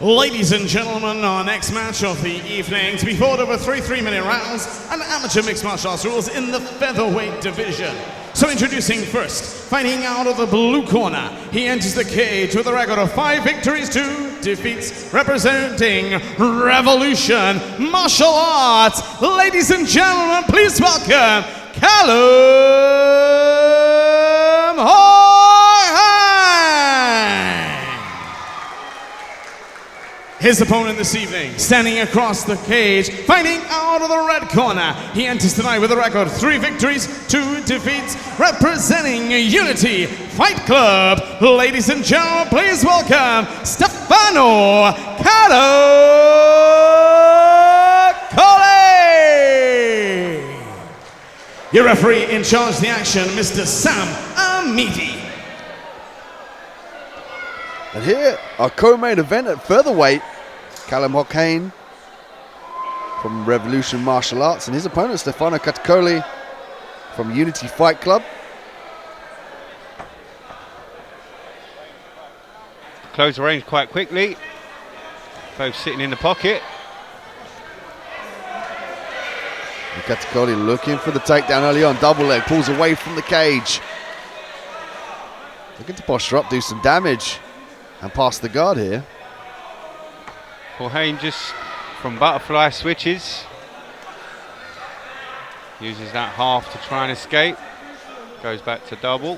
Ladies and gentlemen, our next match of the evening to be fought over three 3-minute rounds and amateur mixed martial arts rules in the featherweight division. So introducing first, fighting out of the blue corner, he enters the cage with a record of 5 victories, 2 defeats, representing Revolution Martial Arts. Ladies and gentlemen, please welcome Callum Haughian. His opponent this evening, standing across the cage, fighting out of the red corner. He enters tonight with a record 3 victories, 2 defeats, representing Unity Fight Club. Ladies and gentlemen, please welcome Stefano Catacoli. Your referee in charge of the action, Mr. Sam Amiti. And here, our co-main event at featherweight, Callum Haughian from Revolution Martial Arts and his opponent, Stefano Catacoli from Unity Fight Club. Close the range quite quickly. Both sitting in the pocket. And Catacoli looking for the takedown early on, double leg, pulls away from the cage. Looking to posture up, do some damage. And past the guard here. Haughian just from butterfly switches. Uses that half to try and escape. Goes back to double.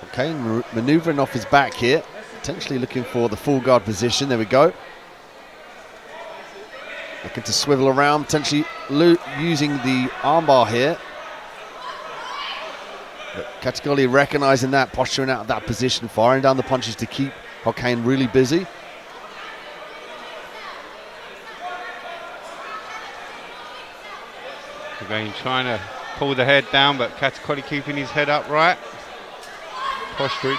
Okay, maneuvering off his back here. Potentially looking for the full guard position. There we go. Looking to swivel around, potentially using the armbar here. But Catacoli recognizing that, posturing out of that position, firing down the punches to keep Haughian really busy. Again, trying to pull the head down, but Catacoli keeping his head upright. Posturing.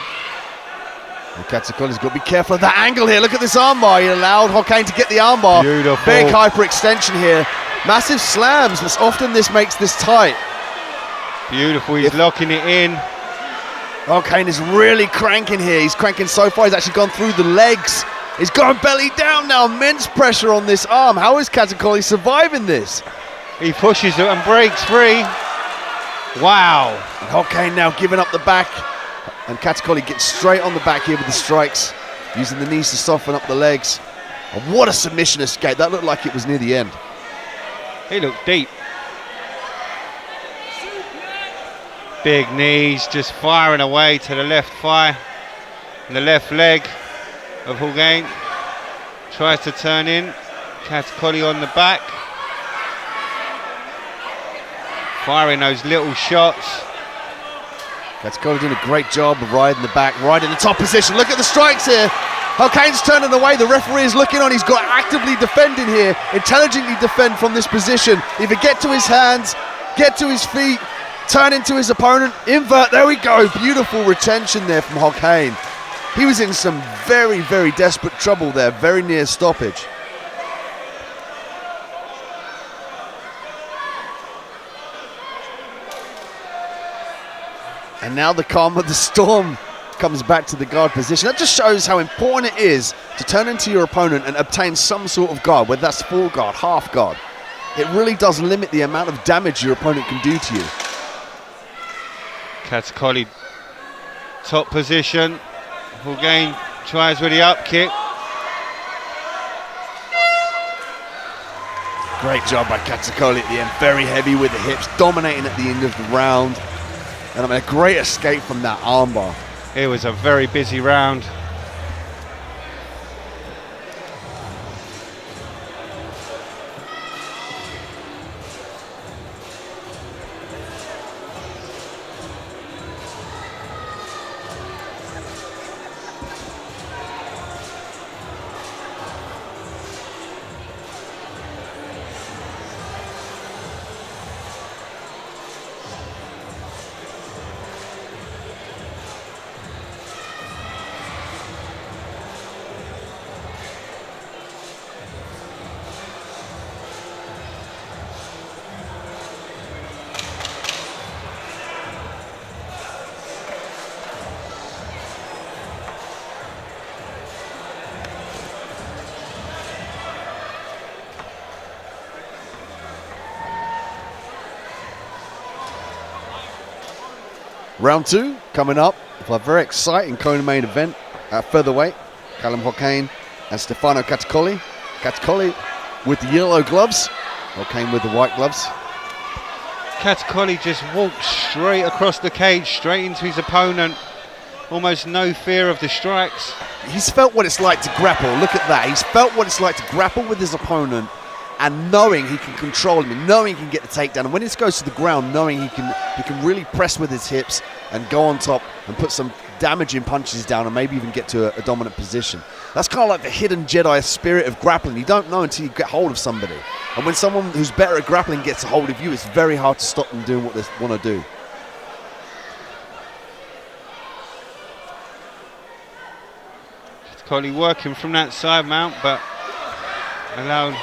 And Catacoli's got to be careful of that angle here. Look at this armbar. He allowed Haughian to get the armbar. Beautiful. Big hyperextension here. Massive slams, but often this makes this tight. Beautiful, he's locking it in. Haughian is really cranking here. He's cranking so far, he's actually gone through the legs. He's going belly down now, immense pressure on this arm. How is Catacoli surviving this? He pushes it and breaks free. Wow. And Haughian now giving up the back. And Catacoli gets straight on the back here with the strikes, using the knees to soften up the legs. And what a submission escape. That looked like it was near the end. He looked deep. Big knees, just firing away to the left thigh and the left leg of Haughian. Tries to turn in. Catacoli on the back. Firing those little shots. Catacoli doing a great job of riding the back, right in the top position. Look at the strikes here. Haughian's turning away. The referee is looking on. He's got actively defending here. Intelligently defend from this position. Either get to his hands, get to his feet, turn into his opponent, invert, there we go. Beautiful retention there from Haughian. He was in some very, very desperate trouble there, very near stoppage. And now the calm of the storm comes back to the guard position. That just shows how important it is to turn into your opponent and obtain some sort of guard, whether that's full guard, half guard. It really does limit the amount of damage your opponent can do to you. Catacoli, top position. Haughian tries with the up kick. Great job by Catacoli at the end. Very heavy with the hips, dominating at the end of the round. And I mean, a great escape from that armbar. It was a very busy round. Round 2 coming up for a very exciting co-main event at featherweight. Callum Haughian and Stefano Catacoli. Catacoli with the yellow gloves, Haughian with the white gloves. Catacoli just walked straight across the cage, straight into his opponent. Almost no fear of the strikes. He's felt what it's like to grapple. Look at that. He's felt what it's like to grapple with his opponent and knowing he can control him, and knowing he can get the takedown. And when it goes to the ground, knowing he can really press with his hips and go on top and put some damaging punches down and maybe even get to a dominant position. That's kind of like the hidden Jedi spirit of grappling. You don't know until you get hold of somebody. And when someone who's better at grappling gets a hold of you, it's very hard to stop them doing what they want to do. Catacoli working from that side mount, but allowed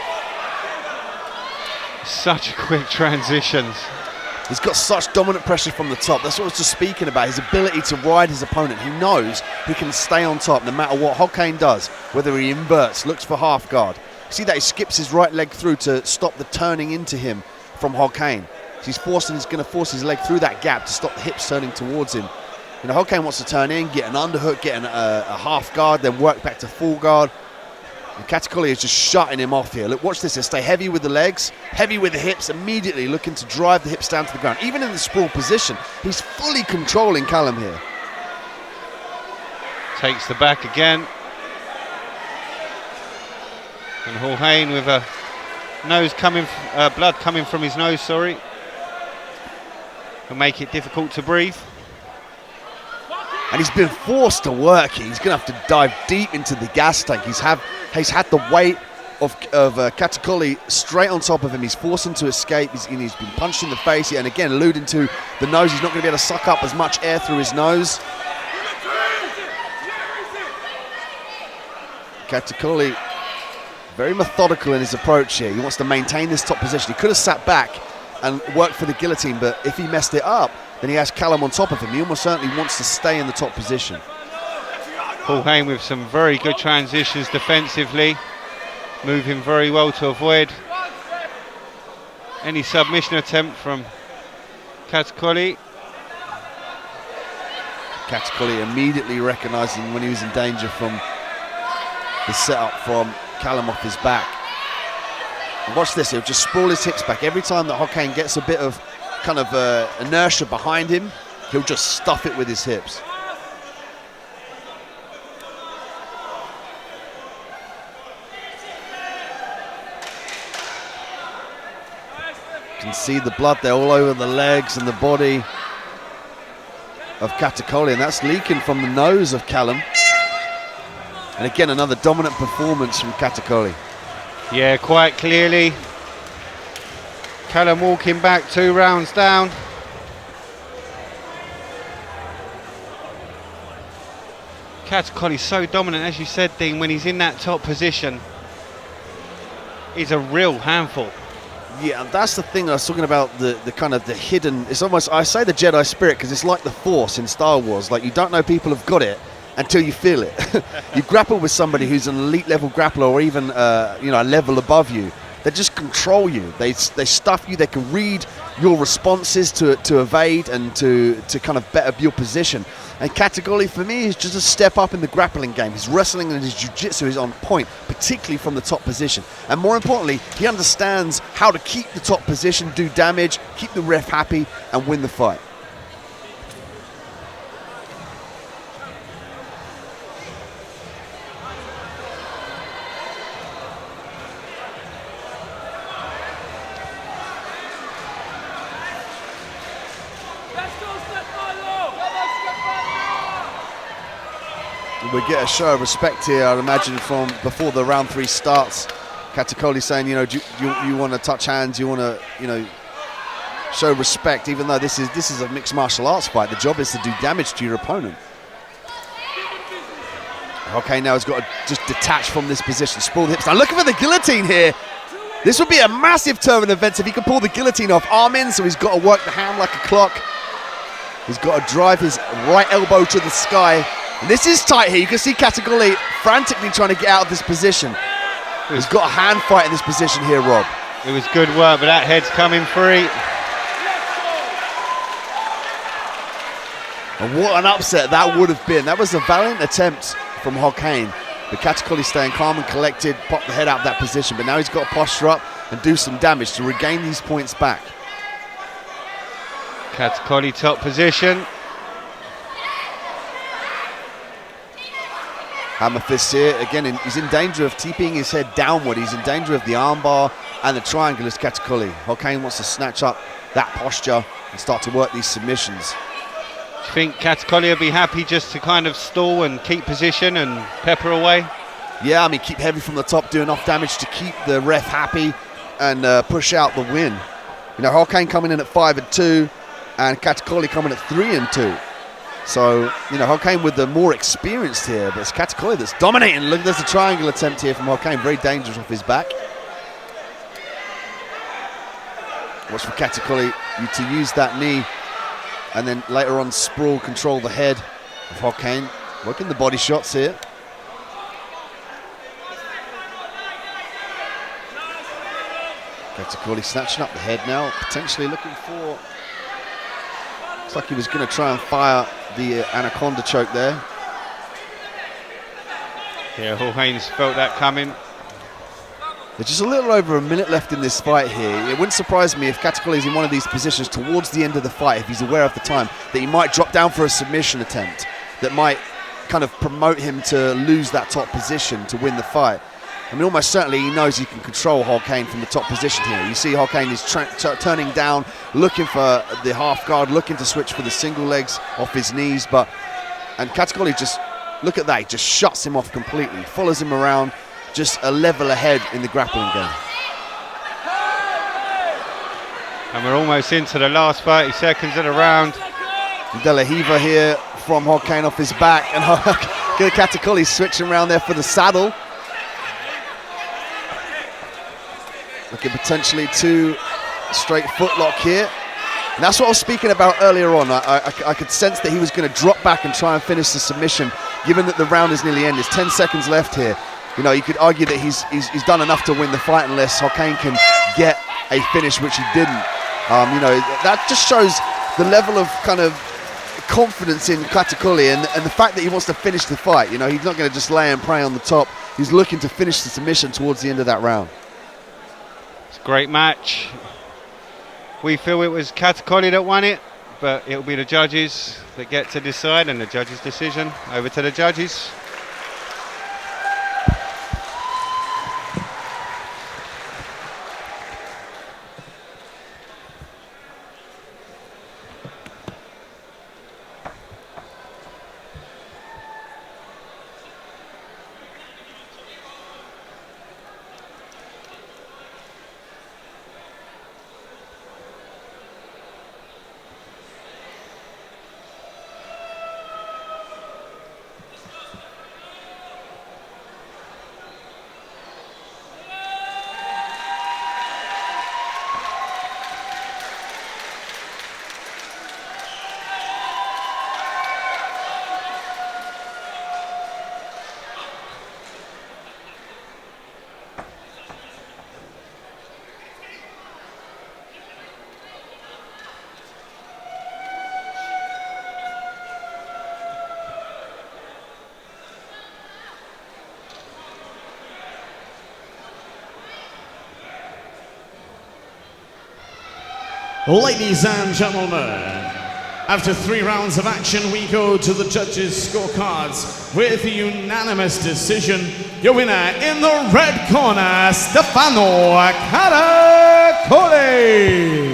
such quick transitions. He's got such dominant pressure from the top. That's what I was just speaking about, his ability to ride his opponent. He knows he can stay on top no matter what Haughian does, whether he inverts, looks for half guard. See that he skips his right leg through to stop the turning into him from Haughian. He's going to force his leg through that gap to stop the hips turning towards him. You know, Haughian wants to turn in, get an underhook, get a half guard, then work back to full guard. And Catacoli is just shutting him off here. Look, watch this. He'll stay heavy with the legs, heavy with the hips, immediately looking to drive the hips down to the ground. Even in the sprawl position, he's fully controlling Callum here. Takes the back again. And Haughian with a blood coming from his nose, sorry. Will make it difficult to breathe. And he's been forced to work here. He's going to have to dive deep into the gas tank. He's had the weight of Catacoli straight on top of him. He's forced him to escape. He's been punched in the face, and again alluding to the nose. He's not going to be able to suck up as much air through his nose. Catacoli very methodical in his approach here. He wants to maintain this top position. He could have sat back and worked for the guillotine, but if he messed it up, then he has Callum on top of him. He almost certainly wants to stay in the top position. Haughian with some very good transitions defensively, moving very well to avoid any submission attempt from Catacoli. Catacoli immediately recognising when he was in danger from the setup from Callum off his back. And watch this, he'll just sprawl his hips back. Every time that Haughian gets a bit of kind of inertia behind him, he'll just stuff it with his hips. You can see the blood there all over the legs and the body of Catacoli, and that's leaking from the nose of Callum. And again, another dominant performance from Catacoli. Yeah, quite clearly. Callum walking back 2 rounds down. Catacoli's so dominant, as you said, Dean, when he's in that top position. He's a real handful. Yeah, that's the thing I was talking about, the kind of the hidden, it's almost, I say the Jedi spirit because it's like the Force in Star Wars. Like, you don't know people have got it until you feel it. You grapple with somebody who's an elite level grappler, or even a level above you. They just control you. They stuff you. They can read your responses to evade and to kind of better your position. And Catacoli, for me, is just a step up in the grappling game. His wrestling and his jiu-jitsu is on point, particularly from the top position. And more importantly, he understands how to keep the top position, do damage, keep the ref happy, and win the fight. We get a show of respect here, I'd imagine, from before the round 3 starts. Catacoli saying, do you want to touch hands, you want to, show respect, even though this is a mixed martial arts fight. The job is to do damage to your opponent. Okay, now he's got to just detach from this position, sprawl the hips. Now looking for the guillotine here. This would be a massive turn of events if he can pull the guillotine off. Arm in, so he's got to work the hand like a clock. He's got to drive his right elbow to the sky. And this is tight here. You can see Catacoli frantically trying to get out of this position. He's got a hand fight in this position here, Rob. It was good work, but that head's coming free. And what an upset that would have been. That was a valiant attempt from Haughian. But Catacoli staying calm and collected, popped the head out of that position. But now he's got to posture up and do some damage to regain these points back. Catacoli top position. Hammer fists here. Again, he's in danger of TPing his head downward. He's in danger of the armbar and the triangle as Catacoli. Haughian wants to snatch up that posture and start to work these submissions. Do you think Catacoli will be happy just to kind of stall and keep position and pepper away? Yeah, I mean, keep heavy from the top, do enough damage to keep the ref happy and push out the win. You know, Haughian coming in at 5-2 and Catacoli coming at 3-2. So, you know, Haughian with the more experienced here, but it's Catacoli that's dominating. Look, there's a triangle attempt here from Haughian, very dangerous off his back. Watch for Catacoli to use that knee and then later on sprawl, control the head of Haughian. Working the body shots here. Catacoli snatching up the head now, potentially looking for... Looks like he was going to try and fire the anaconda choke there. Yeah, Haughian's felt that coming. There's just a little over a minute left in this fight here. It wouldn't surprise me if Catacoli is in one of these positions towards the end of the fight, if he's aware of the time, that he might drop down for a submission attempt that might kind of promote him to lose that top position to win the fight. I mean, almost certainly he knows he can control Haughian from the top position here. You see Haughian is turning down, looking for the half guard, looking to switch for the single legs off his knees, and Catacoli just, look at that, he just shuts him off completely, follows him around, just a level ahead in the grappling game. And we're almost into the last 30 seconds of the round. De La Riva here from Haughian off his back, and Catacoli switching around there for the saddle. Looking potentially to straight footlock here. And that's what I was speaking about earlier on. I could sense that he was going to drop back and try and finish the submission, given that the round is nearly ended. There's 10 seconds left here. You know, you could argue that he's done enough to win the fight unless Haughian can get a finish, which he didn't. You know, that just shows the level of kind of confidence in Catacoli and the fact that he wants to finish the fight. You know, he's not going to just lay and pray on the top. He's looking to finish the submission towards the end of that round. It's a great match. We feel it was Catacoli that won it, but it'll be the judges that get to decide, and the judges' decision. Over to the judges. Ladies and gentlemen, after 3 rounds of action, we go to the judges' scorecards with a unanimous decision. Your winner in the red corner, Stefano Catacoli.